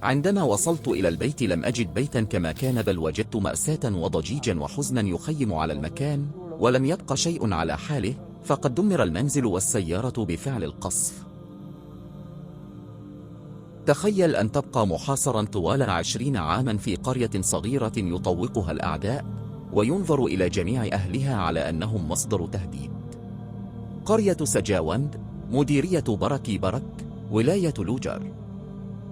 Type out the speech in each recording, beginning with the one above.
عندما وصلت إلى البيت لم أجد بيتا كما كان، بل وجدت مأساة وضجيجا وحزنا يخيم على المكان، ولم يبق شيء على حاله، فقد دمر المنزل والسيارة بفعل القصف. تخيل أن تبقى محاصرا طوال 20 عاما في قرية صغيرة يطوقها الأعداء، وينظر إلى جميع أهلها على أنهم مصدر تهديد. قرية سجاوند، مديرية بركي برك، ولاية لوجر.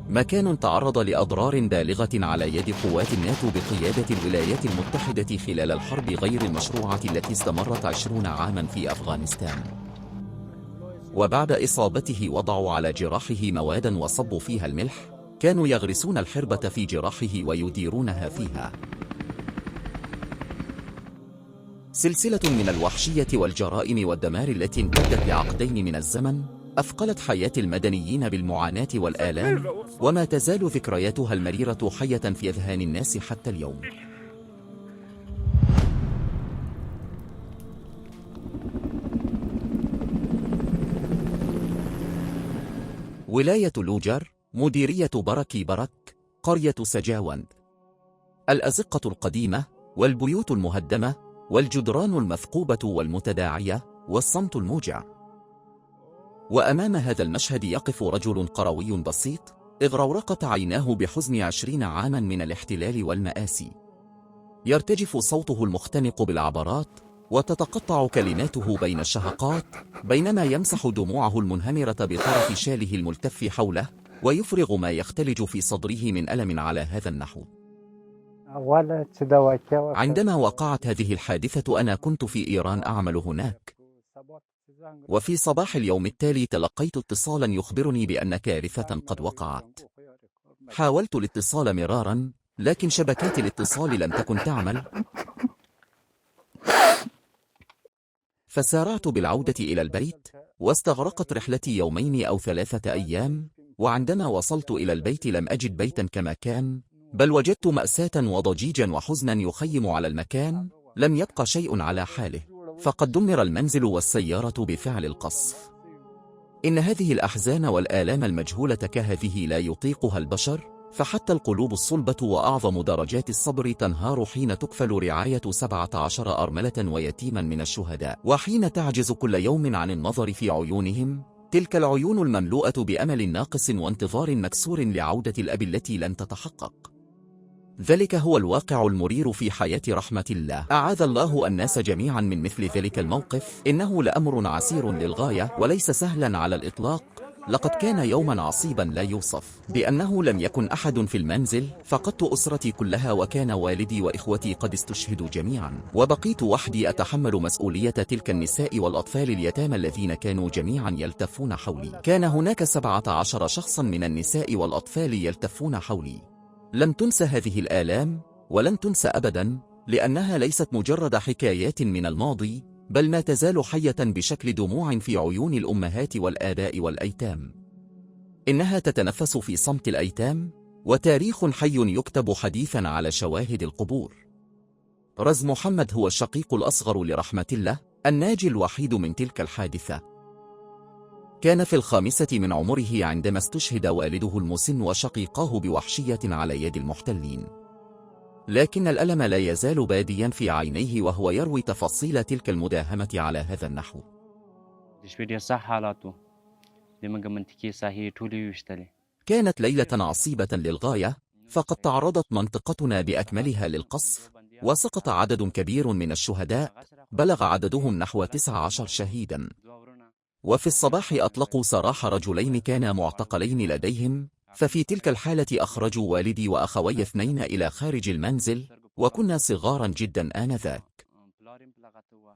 مكان تعرض لأضرار بالغة على يد قوات الناتو بقيادة الولايات المتحدة خلال الحرب غير المشروعة التي استمرت 20 عاما في أفغانستان. وبعد إصابته وضعوا على جراحه موادا وصبوا فيها الملح، كانوا يغرسون الحربة في جراحه ويديرونها فيها. سلسلة من الوحشية والجرائم والدمار التي امتدت لعقدين من الزمن أثقلت حياة المدنيين بالمعاناة والآلام، وما تزال ذكرياتها المريرة حية في أذهان الناس حتى اليوم. ولاية لوجر، مديرية بركي برك، قرية سجاوند. الأزقة القديمة، والبيوت المهدمة، والجدران المثقوبة والمتداعية، والصمت الموجع. وأمام هذا المشهد يقف رجل قروي بسيط، اغرورقت عيناه بحزن 20 عاما من الاحتلال والمآسي. يرتجف صوته المختنق بالعبرات، وتتقطع كلماته بين الشهقات، بينما يمسح دموعه المنهمرة بطرف شاله الملتف حوله، ويفرغ ما يختلج في صدره من ألم على هذا النحو. عندما وقعت هذه الحادثة أنا كنت في إيران أعمل هناك، وفي صباح اليوم التالي تلقيت اتصالا يخبرني بأن كارثة قد وقعت. حاولت الاتصال مرارا، لكن شبكات الاتصال لم تكن تعمل، فسارعت بالعودة إلى البيت، واستغرقت رحلتي 2 أو 3 أيام، وعندما وصلت إلى البيت لم أجد بيتا كما كان، بل وجدت مأساة وضجيجا وحزنا يخيم على المكان، لم يبق شيء على حاله، فقد دمر المنزل والسيارة بفعل القصف. إن هذه الأحزان والآلام المجهولة كهذه لا يطيقها البشر، فحتى القلوب الصلبة وأعظم درجات الصبر تنهار حين تكفل رعاية 17 أرملة ويتيما من الشهداء، وحين تعجز كل يوم عن النظر في عيونهم، تلك العيون المملوءة بأمل ناقص وانتظار مكسور لعودة الأب التي لن تتحقق. ذلك هو الواقع المرير في حياة رحمة الله. أعاذ الله الناس جميعا من مثل ذلك الموقف، إنه لأمر عسير للغاية وليس سهلا على الإطلاق. لقد كان يوما عصيبا لا يوصف، بأنه لم يكن أحد في المنزل، فقدت أسرتي كلها، وكان والدي وإخوتي قد استشهدوا جميعا، وبقيت وحدي أتحمل مسؤولية تلك النساء والأطفال اليتامى الذين كانوا جميعا يلتفون حولي. كان هناك 17 شخصا من النساء والأطفال يلتفون حولي. لم تنسى هذه الآلام، ولن تنسى أبدا، لأنها ليست مجرد حكايات من الماضي، بل ما تزال حية بشكل دموع في عيون الأمهات والآباء والأيتام. إنها تتنفس في صمت الأيتام، وتاريخ حي يكتب حديثا على شواهد القبور. رز محمد هو الشقيق الأصغر لرحمة الله، الناجي الوحيد من تلك الحادثة. كان في 5 من عمره عندما استشهد والده المسن وشقيقاه بوحشية على يد المحتلين. لكن الألم لا يزال باديا في عينيه وهو يروي تفاصيل تلك المداهمة على هذا النحو. كانت ليلة عصيبة للغاية، فقد تعرضت منطقتنا بأكملها للقصف، وسقط عدد كبير من الشهداء، بلغ عددهم نحو 19 شهيدا. وفي الصباح أطلقوا سراح رجلين كانا معتقلين لديهم، ففي تلك الحالة أخرجوا والدي وأخوي 2 إلى خارج المنزل، وكنا صغارا جدا آنذاك.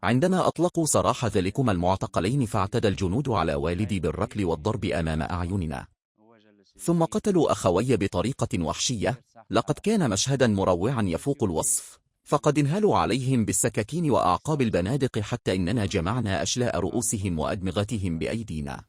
عندما أطلقوا سراح ذلكما المعتقلين فاعتدى الجنود على والدي بالركل والضرب أمام أعيننا، ثم قتلوا أخوي بطريقة وحشية. لقد كان مشهدا مروعا يفوق الوصف، فقد انهلوا عليهم بالسكاكين وأعقاب البنادق حتى إننا جمعنا أشلاء رؤوسهم وأدمغتهم بأيدينا.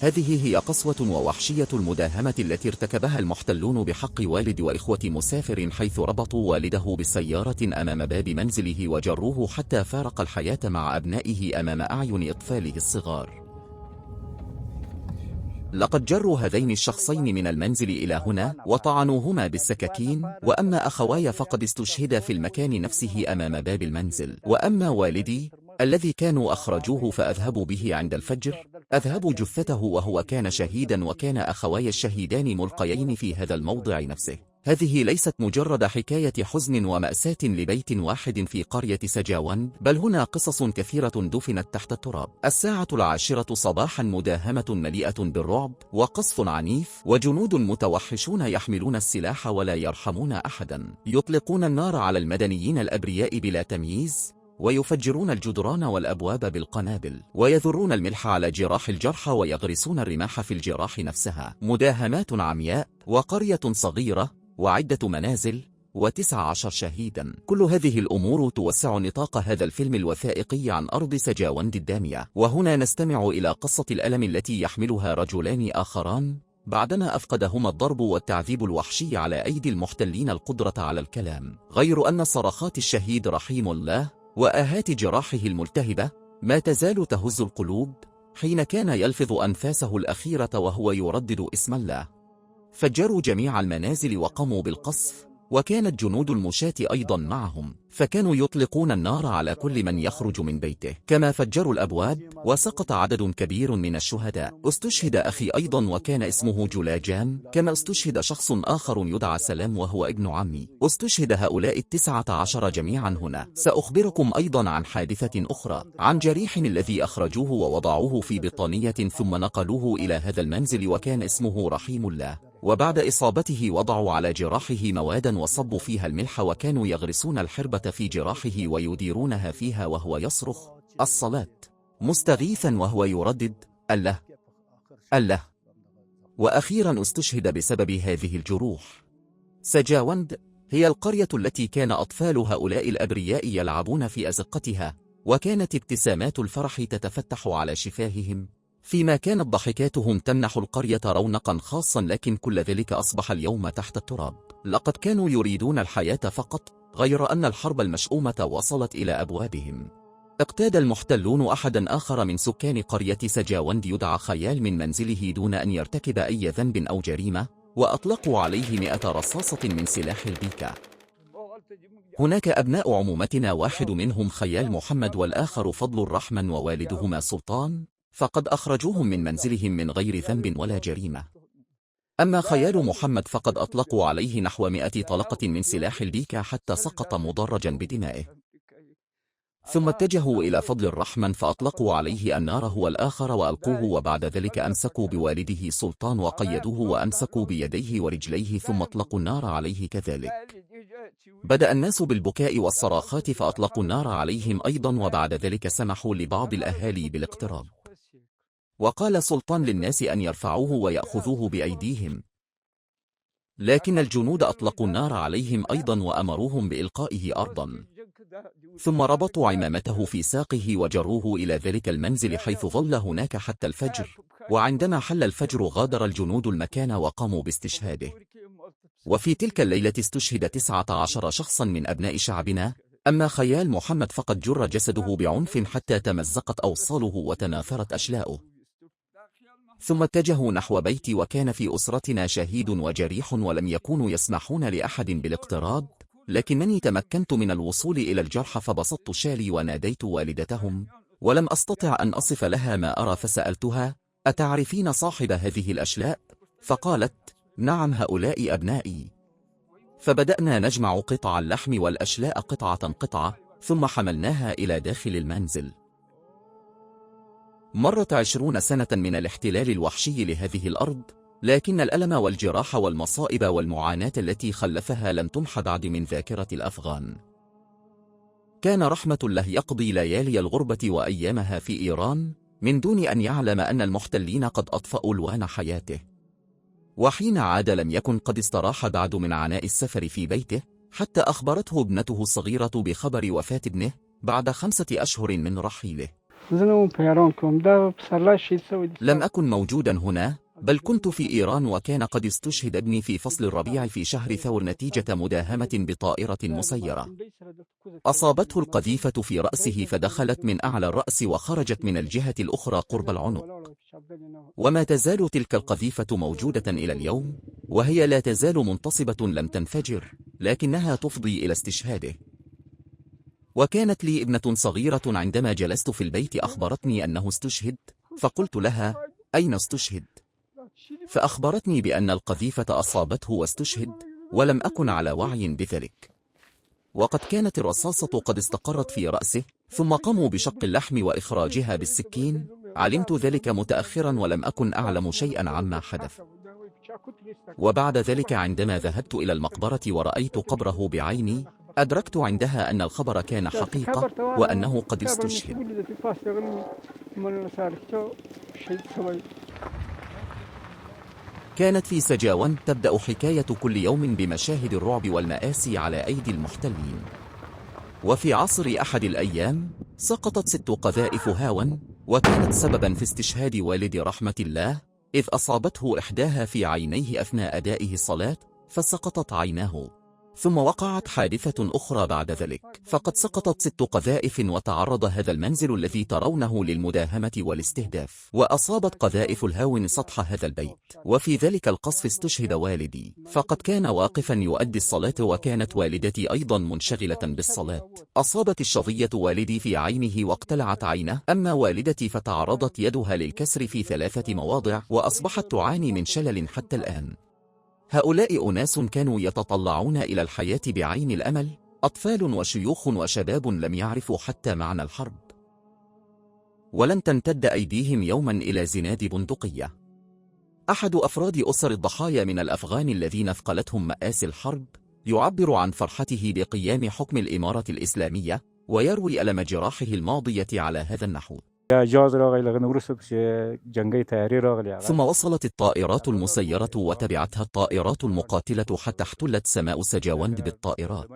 هذه هي قسوة ووحشية المداهمة التي ارتكبها المحتلون بحق والد وإخوة مسافر، حيث ربطوا والده بالسيارة أمام باب منزله وجروه حتى فارق الحياة مع أبنائه أمام أعين أطفاله الصغار. لقد جروا هذين الشخصين من المنزل إلى هنا وطعنوهما بالسكاكين، وأما أخواي فقد استشهدا في المكان نفسه أمام باب المنزل. وأما والدي الذي كانوا أخرجوه فأذهبوا به عند الفجر، أذهبوا جثته وهو كان شهيدا، وكان أخواي الشهيدان ملقيين في هذا الموضع نفسه. هذه ليست مجرد حكاية حزن ومأساة لبيت واحد في قرية سجاوند، بل هنا قصص كثيرة دفنت تحت التراب. 10:10 صباحا، مداهمة مليئة بالرعب وقصف عنيف، وجنود متوحشون يحملون السلاح ولا يرحمون أحدا، يطلقون النار على المدنيين الأبرياء بلا تمييز، ويفجرون الجدران والأبواب بالقنابل، ويذرون الملح على جراح الجرحى، ويغرسون الرماح في الجراح نفسها. مداهمات عمياء، وقرية صغيرة، وعدة منازل، و19 شهيدا. كل هذه الأمور توسع نطاق هذا الفيلم الوثائقي عن أرض سجاوند الدامية. وهنا نستمع إلى قصة الألم التي يحملها رجلان آخران بعدما أفقدهما الضرب والتعذيب الوحشي على أيدي المحتلين القدرة على الكلام، غير أن صرخات الشهيد رحيم الله وآهات جراحه الملتهبة ما تزال تهز القلوب حين كان يلفظ أنفاسه الأخيرة وهو يردد اسم الله. فجروا جميع المنازل وقاموا بالقصف، وكانت جنود المشاة أيضا معهم، فكانوا يطلقون النار على كل من يخرج من بيته، كما فجروا الأبواب، وسقط عدد كبير من الشهداء. استشهد أخي أيضا وكان اسمه جولاجان، كما استشهد شخص آخر يدعى سلام وهو ابن عمي. استشهد هؤلاء 19 جميعا هنا. سأخبركم أيضا عن حادثة أخرى، عن جريح الذي أخرجوه ووضعوه في بطانية ثم نقلوه إلى هذا المنزل، وكان اسمه رحيم الله. وبعد إصابته وضعوا على جراحه مواداً وصبوا فيها الملح، وكانوا يغرسون الحربة في جراحه ويديرونها فيها وهو يصرخ الصلاة، مستغيثاً وهو يردد الله الله. وأخيراً استشهد بسبب هذه الجروح. سجاوند هي القرية التي كان أطفال هؤلاء الأبرياء يلعبون في أزقتها، وكانت ابتسامات الفرح تتفتح على شفاههم، فيما كانت ضحكاتهم تمنح القرية رونقا خاصا. لكن كل ذلك أصبح اليوم تحت التراب. لقد كانوا يريدون الحياة فقط، غير أن الحرب المشؤومة وصلت إلى أبوابهم. اقتاد المحتلون أحدا آخر من سكان قرية سجاوند يدعى خيال من منزله دون أن يرتكب أي ذنب أو جريمة، وأطلقوا عليه 100 رصاصة من سلاح البيكا. هناك أبناء عمومتنا، واحد منهم خيال محمد والآخر فضل الرحمن ووالدهما سلطان، فقد أخرجوهم من منزلهم من غير ذنب ولا جريمة. أما خيال محمد فقد أطلقوا عليه نحو 100 طلقة من سلاح البيكا حتى سقط مدرجا بدمائه. ثم اتجهوا إلى فضل الرحمن فأطلقوا عليه النار هو الآخر وألقوه، وبعد ذلك أمسكوا بوالده سلطان وقيدوه وأمسكوا بيديه ورجليه ثم أطلقوا النار عليه كذلك. بدأ الناس بالبكاء والصراخات فأطلقوا النار عليهم أيضا، وبعد ذلك سمحوا لبعض الأهالي بالاقتراب. وقال سلطان للناس أن يرفعوه ويأخذوه بأيديهم، لكن الجنود أطلقوا النار عليهم أيضا وأمروهم بإلقائه أرضا، ثم ربطوا عمامته في ساقه وجروه إلى ذلك المنزل حيث ظل هناك حتى الفجر. وعندما حل الفجر غادر الجنود المكان وقاموا باستشهاده. وفي تلك الليلة استشهد 19 شخصا من أبناء شعبنا. أما خيال محمد فقد جر جسده بعنف حتى تمزقت أوصاله وتناثرت أشلاؤه. ثم اتجهوا نحو بيتي، وكان في أسرتنا شهيد وجريح ولم يكونوا يسمحون لأحد بالاقتراب، لكنني تمكنت من الوصول إلى الجرحى فبسطت شالي وناديت والدتهم، ولم أستطع أن أصف لها ما أرى، فسألتها: أتعرفين صاحب هذه الأشلاء؟ فقالت: نعم، هؤلاء أبنائي. فبدأنا نجمع قطع اللحم والأشلاء قطعة قطعة، ثم حملناها إلى داخل المنزل. مرت 20 سنة من الاحتلال الوحشي لهذه الأرض، لكن الألم والجراح والمصائب والمعاناة التي خلفها لم تمح بعد من ذاكرة الأفغان. كان رحمة الله يقضي ليالي الغربة وأيامها في إيران من دون أن يعلم أن المحتلين قد أطفأوا ألوان حياته. وحين عاد لم يكن قد استراح بعد من عناء السفر في بيته، حتى أخبرته ابنته الصغيرة بخبر وفاة ابنه بعد 5 أشهر من رحيله. لم أكن موجودا هنا، بل كنت في إيران، وكان قد استشهد ابني في فصل الربيع في شهر ثور نتيجة مداهمة بطائرة مسيرة. أصابته القذيفة في رأسه فدخلت من أعلى الرأس وخرجت من الجهة الأخرى قرب العنق. وما تزال تلك القذيفة موجودة إلى اليوم، وهي لا تزال منتصبة لم تنفجر، لكنها تفضي إلى استشهاده. وكانت لي ابنة صغيرة عندما جلست في البيت أخبرتني أنه استشهد، فقلت لها: أين استشهد؟ فأخبرتني بأن القذيفة أصابته واستشهد، ولم أكن على وعي بذلك. وقد كانت الرصاصة قد استقرت في رأسه، ثم قاموا بشق اللحم وإخراجها بالسكين. علمت ذلك متأخرا ولم أكن أعلم شيئا عما حدث. وبعد ذلك عندما ذهبت إلى المقبرة ورأيت قبره بعيني، أدركت عندها أن الخبر كان حقيقة، وأنه قد استشهد. كانت في سجاون تبدأ حكاية كل يوم بمشاهد الرعب والمآسي على أيدي المحتلين. وفي عصر أحد الأيام سقطت 6 قذائف هاون، وكانت سببا في استشهاد والد رحمة الله، إذ أصابته إحداها في عينيه أثناء أدائه الصلاة فسقطت عيناه. ثم وقعت حادثة أخرى بعد ذلك، فقد سقطت 6 قذائف، وتعرض هذا المنزل الذي ترونه للمداهمة والاستهداف، وأصابت قذائف الهاون سطح هذا البيت. وفي ذلك القصف استشهد والدي، فقد كان واقفا يؤدي الصلاة، وكانت والدتي أيضا منشغلة بالصلاة. أصابت الشظية والدي في عينه واقتلعت عينه، أما والدتي فتعرضت يدها للكسر في 3 مواضع، وأصبحت تعاني من شلل حتى الآن. هؤلاء أناس كانوا يتطلعون إلى الحياة بعين الأمل، أطفال وشيوخ وشباب لم يعرفوا حتى معنى الحرب. ولن تمتد أيديهم يوما إلى زناد بندقية. أحد أفراد أسر الضحايا من الأفغان الذين أثقلتهم مآسي الحرب يعبر عن فرحته بقيام حكم الإمارة الإسلامية، ويروي ألم جراحه الماضية على هذا النحو. ثم وصلت الطائرات المسيرة وتبعتها الطائرات المقاتلة حتى احتلت سماء سجاوند بالطائرات.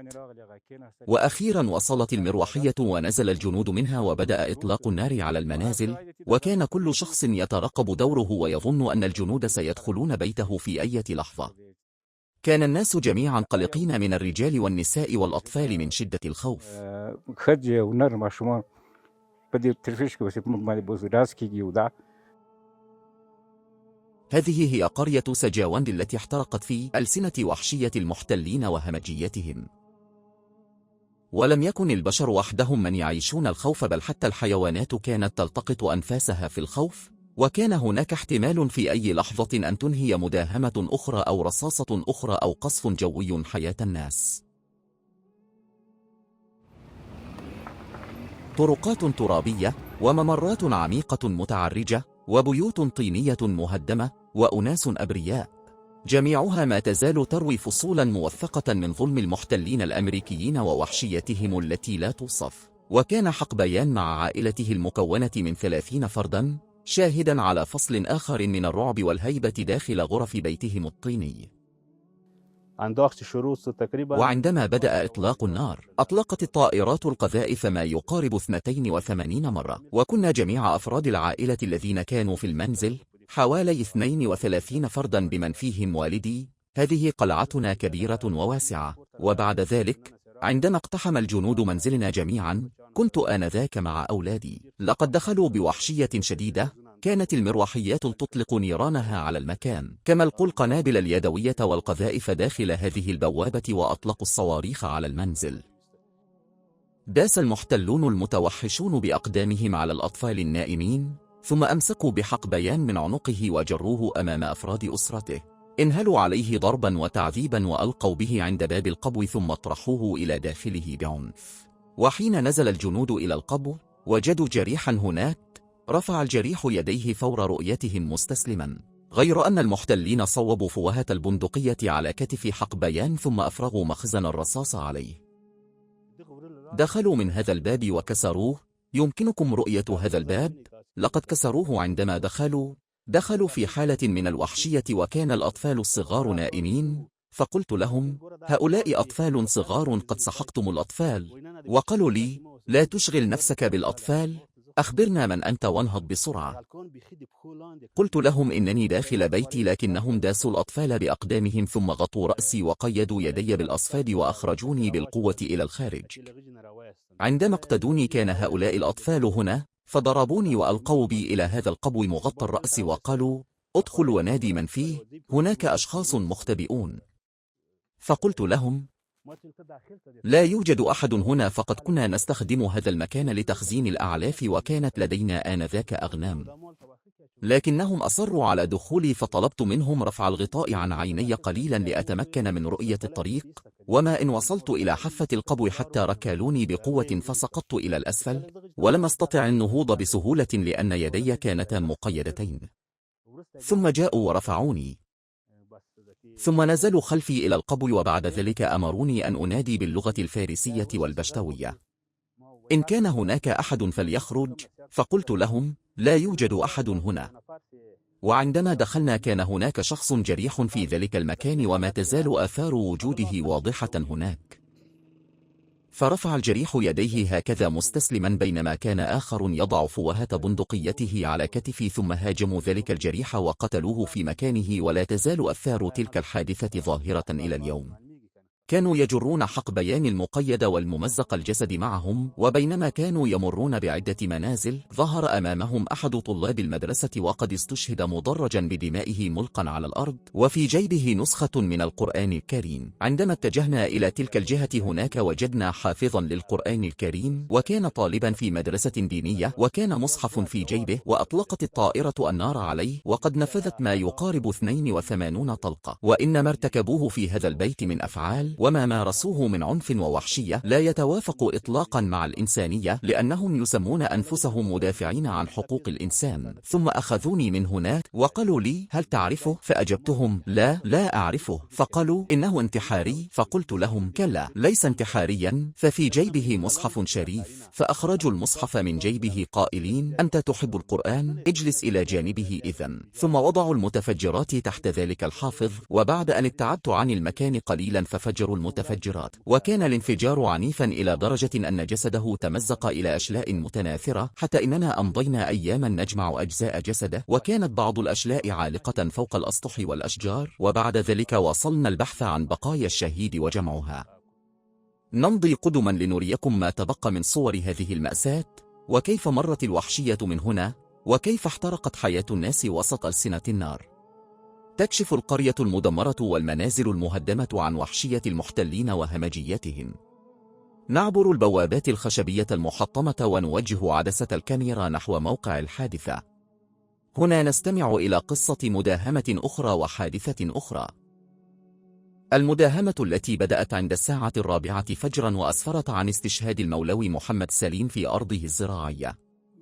وأخيرا وصلت المروحية ونزل الجنود منها وبدأ إطلاق النار على المنازل، وكان كل شخص يترقب دوره ويظن أن الجنود سيدخلون بيته في أي لحظة. كان الناس جميعا قلقين من الرجال والنساء والأطفال من شدة الخوف. هذه هي قرية سجاوند التي احترقت في ألسنة وحشية المحتلين وهمجيتهم. ولم يكن البشر وحدهم من يعيشون الخوف، بل حتى الحيوانات كانت تلتقط أنفاسها في الخوف، وكان هناك احتمال في أي لحظة أن تنهي مداهمة أخرى أو رصاصة أخرى أو قصف جوي حياة الناس. طرقات ترابية، وممرات عميقة متعرجة، وبيوت طينية مهدمة، وأناس أبرياء، جميعها ما تزال تروي فصولا موثقة من ظلم المحتلين الأمريكيين ووحشيتهم التي لا توصف. وكان حقبيان مع عائلته المكونة من 30 فردا شاهدا على فصل آخر من الرعب والهيبة داخل غرف بيتهم الطيني. وعندما بدأ إطلاق النار، أطلقت الطائرات القذائف ما يقارب 82 مرة، وكنا جميع أفراد العائلة الذين كانوا في المنزل حوالي 32 فردا بمن فيهم والدي. هذه قلعتنا كبيرة وواسعة. وبعد ذلك عندما اقتحم الجنود منزلنا جميعا، كنت آنذاك مع أولادي. لقد دخلوا بوحشية شديدة، كانت المروحيات تطلق نيرانها على المكان، كما ألقوا القنابل اليدوية والقذائف داخل هذه البوابة، وأطلقوا الصواريخ على المنزل. داس المحتلون المتوحشون بأقدامهم على الأطفال النائمين، ثم أمسكوا بحقبيان من عنقه وجروه أمام أفراد أسرته. انهلوا عليه ضربا وتعذيبا وألقوا به عند باب القبو، ثم اطرحوه إلى داخله بعنف. وحين نزل الجنود إلى القبو وجدوا جريحا هناك، رفع الجريح يديه فور رؤيتهم مستسلما، غير أن المحتلين صوبوا فوهة البندقية على كتف حقبيان، ثم أفرغوا مخزن الرصاص عليه. دخلوا من هذا الباب وكسروه. يمكنكم رؤية هذا الباب، لقد كسروه عندما دخلوا في حالة من الوحشية، وكان الأطفال الصغار نائمين. فقلت لهم: هؤلاء أطفال صغار، قد سحقتم الأطفال. وقالوا لي: لا تشغل نفسك بالأطفال، أخبرنا من أنت وانهض بسرعة. قلت لهم إنني داخل بيتي، لكنهم داسوا الأطفال بأقدامهم ثم غطوا رأسي وقيدوا يدي بالأصفاد وأخرجوني بالقوة إلى الخارج. عندما اقتدوني كان هؤلاء الأطفال هنا، فضربوني وألقوا بي إلى هذا القبو مغطى الرأس وقالوا: ادخل ونادي من فيه، هناك أشخاص مختبئون. فقلت لهم: لا يوجد أحد هنا، فقد كنا نستخدم هذا المكان لتخزين الأعلاف وكانت لدينا آنذاك أغنام. لكنهم أصروا على دخولي، فطلبت منهم رفع الغطاء عن عيني قليلا لأتمكن من رؤية الطريق، وما إن وصلت إلى حافة القبو حتى ركلوني بقوة فسقطت إلى الأسفل، ولم أستطع النهوض بسهولة لأن يدي كانتا مقيدتين. ثم جاءوا ورفعوني، ثم نزلوا خلفي إلى القبو، وبعد ذلك أمروني أن أنادي باللغة الفارسية والبشتوية: إن كان هناك أحد فليخرج. فقلت لهم: لا يوجد أحد هنا. وعندما دخلنا كان هناك شخص جريح في ذلك المكان، وما تزال آثار وجوده واضحة هناك. فرفع الجريح يديه هكذا مستسلما، بينما كان آخر يضع فوهة بندقيته على كتفي، ثم هاجموا ذلك الجريح وقتلوه في مكانه، ولا تزال أثار تلك الحادثة ظاهرة إلى اليوم. كانوا يجرون حقبيان المقيد والممزق الجسد معهم، وبينما كانوا يمرون بعدة منازل ظهر أمامهم أحد طلاب المدرسة وقد استشهد مدرجا بدمائه ملقا على الأرض، وفي جيبه نسخة من القرآن الكريم. عندما اتجهنا إلى تلك الجهة هناك وجدنا حافظا للقرآن الكريم، وكان طالبا في مدرسة دينية، وكان مصحف في جيبه، وأطلقت الطائرة النار عليه، وقد نفذت ما يقارب 82 طلقة. وإن ما ارتكبوه في هذا البيت من أفعال وما مارسوه من عنف ووحشية لا يتوافق إطلاقا مع الإنسانية، لأنهم يسمون أنفسهم مدافعين عن حقوق الإنسان. ثم أخذوني من هناك وقالوا لي: هل تعرفه؟ فأجبتهم: لا أعرفه. فقالوا: إنه انتحاري. فقلت لهم: كلا، ليس انتحاريا، ففي جيبه مصحف شريف. فأخرجوا المصحف من جيبه قائلين: أنت تحب القرآن؟ اجلس إلى جانبه إذن. ثم وضعوا المتفجرات تحت ذلك الحافظ، وبعد أن ابتعدت عن المكان قليلا ففجروا المتفجرات، وكان الانفجار عنيفا إلى درجة أن جسده تمزق إلى أشلاء متناثرة، حتى إننا أمضينا أياما نجمع أجزاء جسده، وكانت بعض الأشلاء عالقة فوق الأسطح والأشجار. وبعد ذلك واصلنا البحث عن بقايا الشهيد وجمعها. نمضي قدما لنريكم ما تبقى من صور هذه المأساة، وكيف مرت الوحشية من هنا، وكيف احترقت حياة الناس وسط ألسنة النار. تكشف القرية المدمرة والمنازل المهدمة عن وحشية المحتلين وهمجيتهم. نعبر البوابات الخشبية المحطمة ونوجه عدسة الكاميرا نحو موقع الحادثة. هنا نستمع إلى قصة مداهمة أخرى وحادثة أخرى. المداهمة التي بدأت عند الساعة 4 فجرا وأسفرت عن استشهاد المولوي محمد سليم في أرضه الزراعية.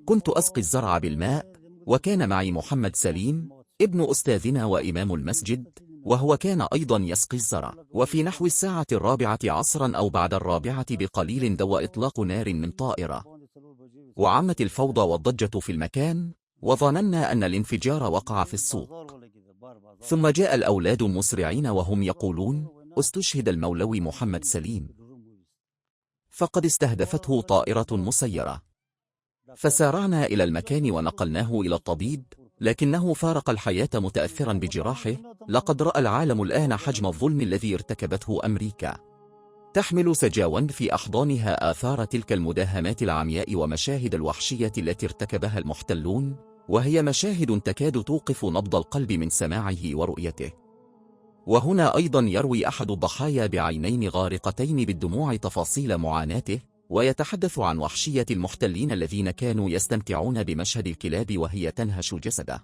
كنت أسقي الزرع بالماء، وكان معي محمد سليم ابن أستاذنا وإمام المسجد، وهو كان أيضا يسقي الزرع. وفي نحو الساعة 4 عصرا أو بعد 4 بقليل دوى إطلاق نار من طائرة، وعمت الفوضى والضجة في المكان، وظننا أن الانفجار وقع في السوق. ثم جاء الأولاد مسرعين وهم يقولون: استشهد المولوي محمد سليم، فقد استهدفته طائرة مسيرة. فسارعنا إلى المكان ونقلناه إلى الطبيب، لكنه فارق الحياة متأثرا بجراحه. لقد رأى العالم الآن حجم الظلم الذي ارتكبته أمريكا. تحمل سجاوند في أحضانها آثار تلك المداهمات العمياء ومشاهد الوحشية التي ارتكبها المحتلون، وهي مشاهد تكاد توقف نبض القلب من سماعه ورؤيته. وهنا أيضا يروي أحد الضحايا بعينين غارقتين بالدموع تفاصيل معاناته، ويتحدث عن وحشية المحتلين الذين كانوا يستمتعون بمشهد الكلاب وهي تنهش جسده.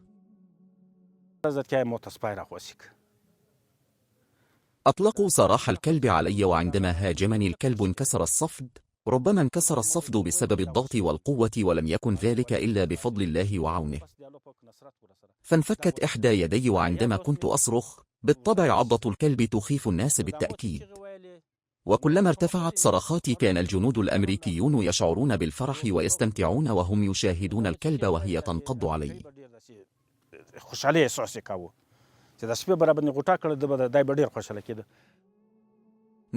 أطلقوا سراح الكلب علي، وعندما هاجمني الكلب انكسر الصفد. ربما انكسر الصفد بسبب الضغط والقوة، ولم يكن ذلك إلا بفضل الله وعونه. فانفكت إحدى يدي، وعندما كنت أصرخ، بالطبع عضة الكلب تخيف الناس بالتأكيد. وكلما ارتفعت صرخاتي كان الجنود الأمريكيون يشعرون بالفرح ويستمتعون وهم يشاهدون الكلب وهي تنقض علي.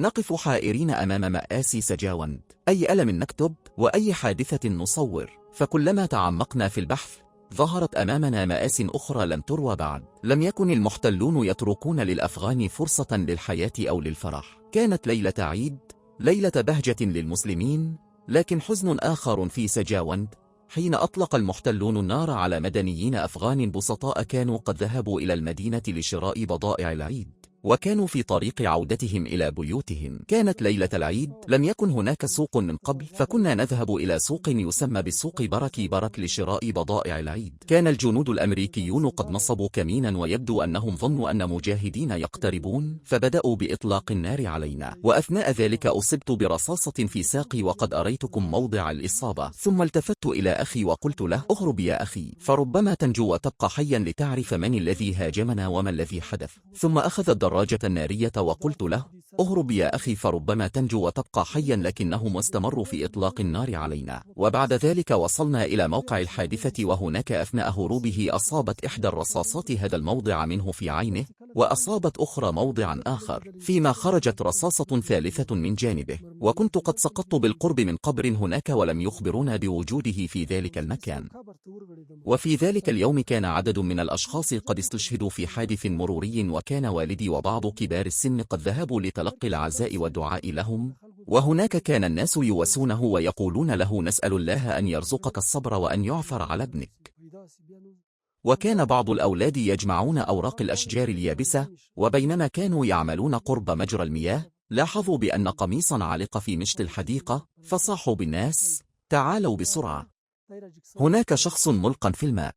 نقف حائرين أمام مآسي سجاوند، أي ألم نكتب وأي حادثة نصور، فكلما تعمقنا في البحث ظهرت أمامنا مآس أخرى لم تروى بعد. لم يكن المحتلون يتركون للأفغان فرصة للحياة أو للفرح. كانت ليلة عيد، ليلة بهجة للمسلمين، لكن حزن آخر في سجاوند حين أطلق المحتلون النار على مدنيين أفغان بسطاء كانوا قد ذهبوا إلى المدينة لشراء بضائع العيد، وكانوا في طريق عودتهم إلى بيوتهم. كانت ليلة العيد، لم يكن هناك سوق من قبل، فكنا نذهب إلى سوق يسمى بالسوق برك لشراء بضائع العيد. كان الجنود الأمريكيون قد نصبوا كمينا، ويبدو أنهم ظنوا أن مجاهدين يقتربون، فبدأوا بإطلاق النار علينا، وأثناء ذلك أصبت برصاصة في ساقي وقد أريتكم موضع الإصابة. ثم التفت إلى أخي وقلت له: اهرب يا أخي، فربما تنجو وتبقى حيا لتعرف من الذي هاجمنا وما الذي حدث. ثم أخذ الدراجة النارية وقلت له: اهرب يا أخي فربما تنجو وتبقى حيا، لكنهم استمروا في إطلاق النار علينا. وبعد ذلك وصلنا إلى موقع الحادثة، وهناك أثناء هروبه أصابت إحدى الرصاصات هذا الموضع منه في عينه، وأصابت أخرى موضعا آخر، فيما خرجت رصاصة ثالثة من جانبه، وكنت قد سقطت بالقرب من قبر هناك ولم يخبرونا بوجوده في ذلك المكان. وفي ذلك اليوم كان عدد من الأشخاص قد استشهدوا في حادث مروري، وكان والدي وبعض كبار السن قد ذهبوا لتلقي العزاء والدعاء لهم، وهناك كان الناس يواسونه ويقولون له: نسأل الله أن يرزقك الصبر وأن يعفر على ابنك. وكان بعض الأولاد يجمعون أوراق الأشجار اليابسة، وبينما كانوا يعملون قرب مجرى المياه لاحظوا بأن قميصا علق في مشط الحديقة، فصاحوا بالناس: تعالوا بسرعة، هناك شخص ملقى في الماء.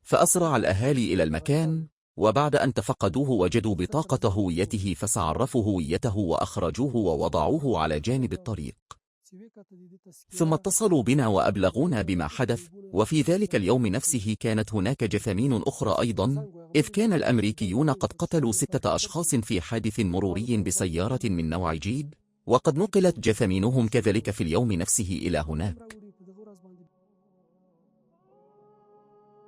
فأسرع الأهالي إلى المكان، وبعد أن تفقدوه وجدوا بطاقة هويته، فسعرفوا هويته وأخرجوه ووضعوه على جانب الطريق، ثم اتصلوا بنا وأبلغونا بما حدث. وفي ذلك اليوم نفسه كانت هناك جثامين أخرى أيضا، إذ كان الأمريكيون قد قتلوا 6 أشخاص في حادث مروري بسيارة من نوع جيب، وقد نقلت جثامينهم كذلك في اليوم نفسه إلى هناك.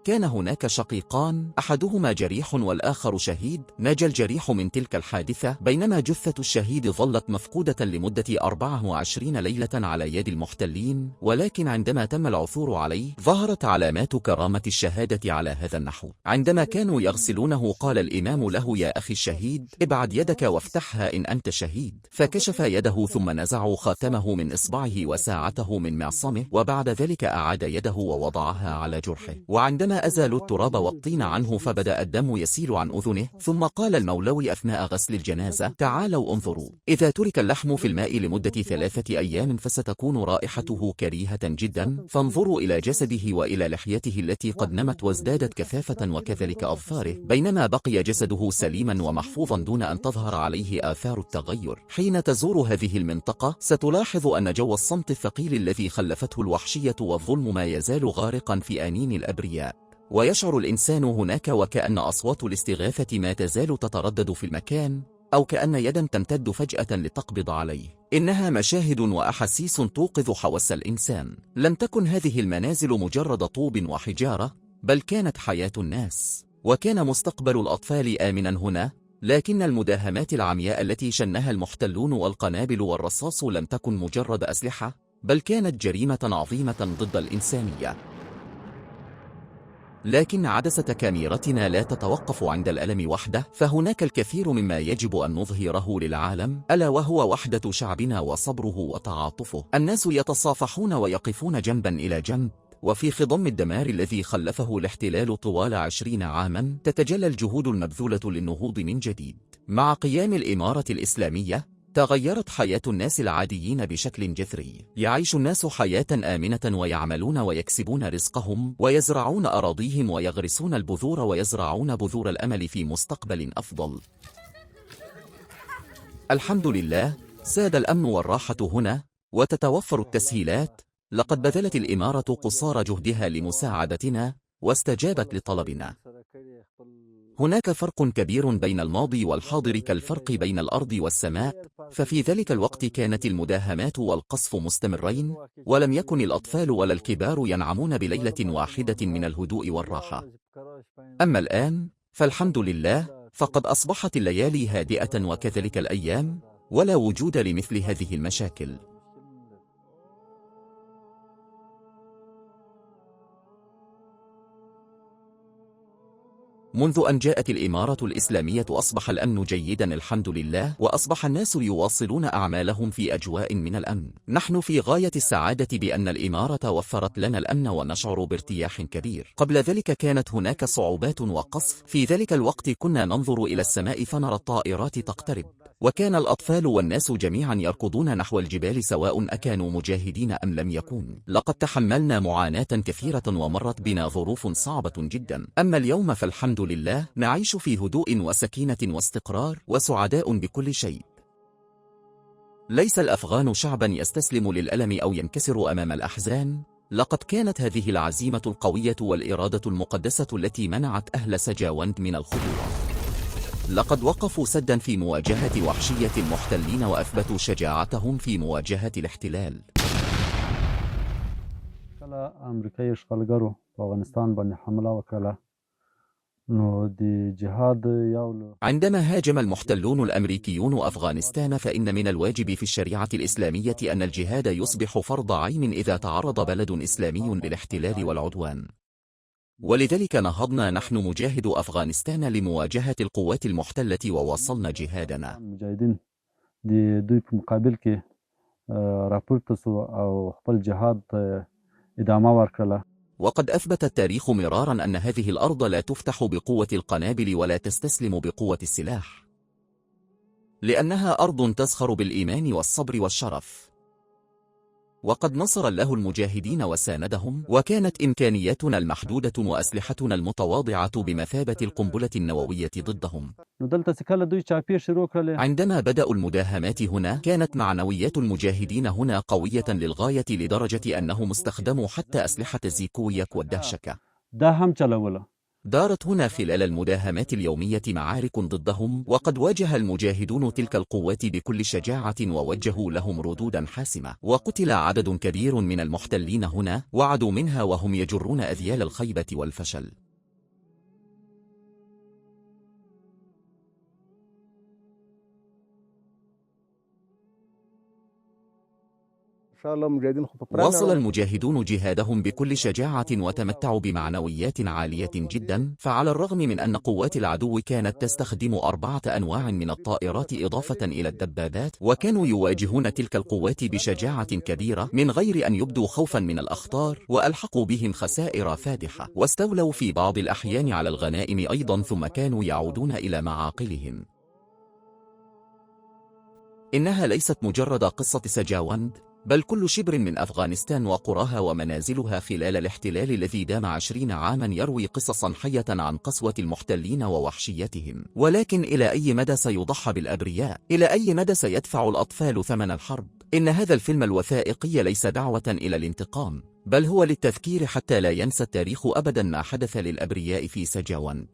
كان هناك شقيقان، أحدهما جريح والآخر شهيد. نجا الجريح من تلك الحادثة، بينما جثة الشهيد ظلت مفقودة لمدة 24 ليلة على يد المحتلين، ولكن عندما تم العثور عليه ظهرت علامات كرامة الشهادة على هذا النحو. عندما كانوا يغسلونه قال الإمام له: يا أخي الشهيد، ابعد يدك وافتحها إن أنت شهيد. فكشف يده ثم نزعوا خاتمه من إصبعه وساعته من معصمه، وبعد ذلك أعاد يده ووضعها على جرحه. وعندما أزالوا التراب والطين عنه فبدأ الدم يسيل عن أذنه، ثم قال المولوي أثناء غسل الجنازة: تعالوا انظروا، إذا ترك اللحم في الماء لمدة 3 أيام فستكون رائحته كريهة جدا، فانظروا إلى جسده وإلى لحيته التي قد نمت وازدادت كثافة، وكذلك أظفاره، بينما بقي جسده سليما ومحفوظا دون أن تظهر عليه آثار التغير. حين تزور هذه المنطقة ستلاحظ أن جو الصمت الثقيل الذي خلفته الوحشية والظلم ما يزال غارقا في آنين الأبرياء، ويشعر الإنسان هناك وكأن أصوات الاستغاثة ما تزال تتردد في المكان، أو كأن يدا تمتد فجأة لتقبض عليه. إنها مشاهد وأحاسيس توقظ حواس الإنسان. لم تكن هذه المنازل مجرد طوب وحجارة، بل كانت حياة الناس، وكان مستقبل الأطفال آمنا هنا. لكن المداهمات العمياء التي شنها المحتلون والقنابل والرصاص لم تكن مجرد أسلحة، بل كانت جريمة عظيمة ضد الإنسانية. لكن عدسة كاميرتنا لا تتوقف عند الألم وحده، فهناك الكثير مما يجب أن نظهره للعالم، ألا وهو وحدة شعبنا وصبره وتعاطفه. الناس يتصافحون ويقفون جنبا إلى جنب، وفي خضم الدمار الذي خلفه الاحتلال طوال 20 عاما تتجلى الجهود المبذولة للنهوض من جديد. مع قيام الإمارة الإسلامية تغيرت حياة الناس العاديين بشكل جذري. يعيش الناس حياة آمنة ويعملون ويكسبون رزقهم ويزرعون أراضيهم ويغرسون البذور ويزرعون بذور الأمل في مستقبل أفضل. الحمد لله، ساد الأمن والراحة هنا وتتوفر التسهيلات. لقد بذلت الإمارة قصارى جهدها لمساعدتنا واستجابت لطلبنا. هناك فرق كبير بين الماضي والحاضر كالفرق بين الأرض والسماء، ففي ذلك الوقت كانت المداهمات والقصف مستمرين، ولم يكن الأطفال ولا الكبار ينعمون بليلة واحدة من الهدوء والراحة. أما الآن فالحمد لله، فقد أصبحت الليالي هادئة وكذلك الأيام، ولا وجود لمثل هذه المشاكل. منذ أن جاءت الإمارة الإسلامية أصبح الأمن جيدا الحمد لله، وأصبح الناس يواصلون أعمالهم في أجواء من الأمن. نحن في غاية السعادة بأن الإمارة وفرت لنا الأمن ونشعر بارتياح كبير. قبل ذلك كانت هناك صعوبات وقصف، في ذلك الوقت كنا ننظر إلى السماء فنرى الطائرات تقترب، وكان الأطفال والناس جميعا يركضون نحو الجبال سواء أكانوا مجاهدين أم لم يكون. لقد تحملنا معاناة كثيرة ومرت بنا ظروف صعبة جدا، أما اليوم فالحمد لله نعيش في هدوء وسكينة واستقرار وسعداء بكل شيء. ليس الأفغان شعبا يستسلم للألم أو ينكسر أمام الأحزان، لقد كانت هذه العزيمة القوية والإرادة المقدسة التي منعت أهل سجاوند من الخضوع. لقد وقفوا سدا في مواجهة وحشية المحتلين وأثبتوا شجاعتهم في مواجهة الاحتلال. عندما هاجم المحتلون الأمريكيون أفغانستان فإن من الواجب في الشريعة الإسلامية أن الجهاد يصبح فرض عين إذا تعرض بلد إسلامي للاحتلال والعدوان، ولذلك نهضنا نحن مجاهد أفغانستان لمواجهة القوات المحتلة وواصلنا جهادنا. وقد أثبت التاريخ مراراً أن هذه الأرض لا تفتح بقوة القنابل ولا تستسلم بقوة السلاح، لأنها أرض تزخر بالإيمان والصبر والشرف. وقد نصر الله المجاهدين وساندهم، وكانت إمكانياتنا المحدودة وأسلحتنا المتواضعة بمثابة القنبلة النووية ضدهم. عندما بدأوا المداهمات هنا كانت معنويات المجاهدين هنا قوية للغاية، لدرجة أنهم استخدموا حتى أسلحة الزيكويك والدهشكة. دارت هنا خلال المداهمات اليومية معارك ضدهم، وقد واجه المجاهدون تلك القوات بكل شجاعة ووجهوا لهم ردودا حاسمة، وقتل عدد كبير من المحتلين هنا وعدوا منها وهم يجرون أذيال الخيبة والفشل. واصل المجاهدون جهادهم بكل شجاعة وتمتعوا بمعنويات عالية جدا، فعلى الرغم من أن قوات العدو كانت تستخدم 4 أنواع من الطائرات إضافة إلى الدبابات، وكانوا يواجهون تلك القوات بشجاعة كبيرة من غير أن يبدوا خوفا من الأخطار، وألحقوا بهم خسائر فادحة، واستولوا في بعض الأحيان على الغنائم أيضا، ثم كانوا يعودون إلى معاقلهم. إنها ليست مجرد قصة سجاوند، بل كل شبر من أفغانستان وقراها ومنازلها خلال الاحتلال الذي دام 20 عاما يروي قصصا حية عن قسوة المحتلين ووحشيتهم. ولكن إلى أي مدى سيضحى بالأبرياء؟ إلى أي مدى سيدفع الأطفال ثمن الحرب؟ إن هذا الفيلم الوثائقي ليس دعوة إلى الانتقام، بل هو للتذكير حتى لا ينسى التاريخ أبدا ما حدث للأبرياء في سجاوند.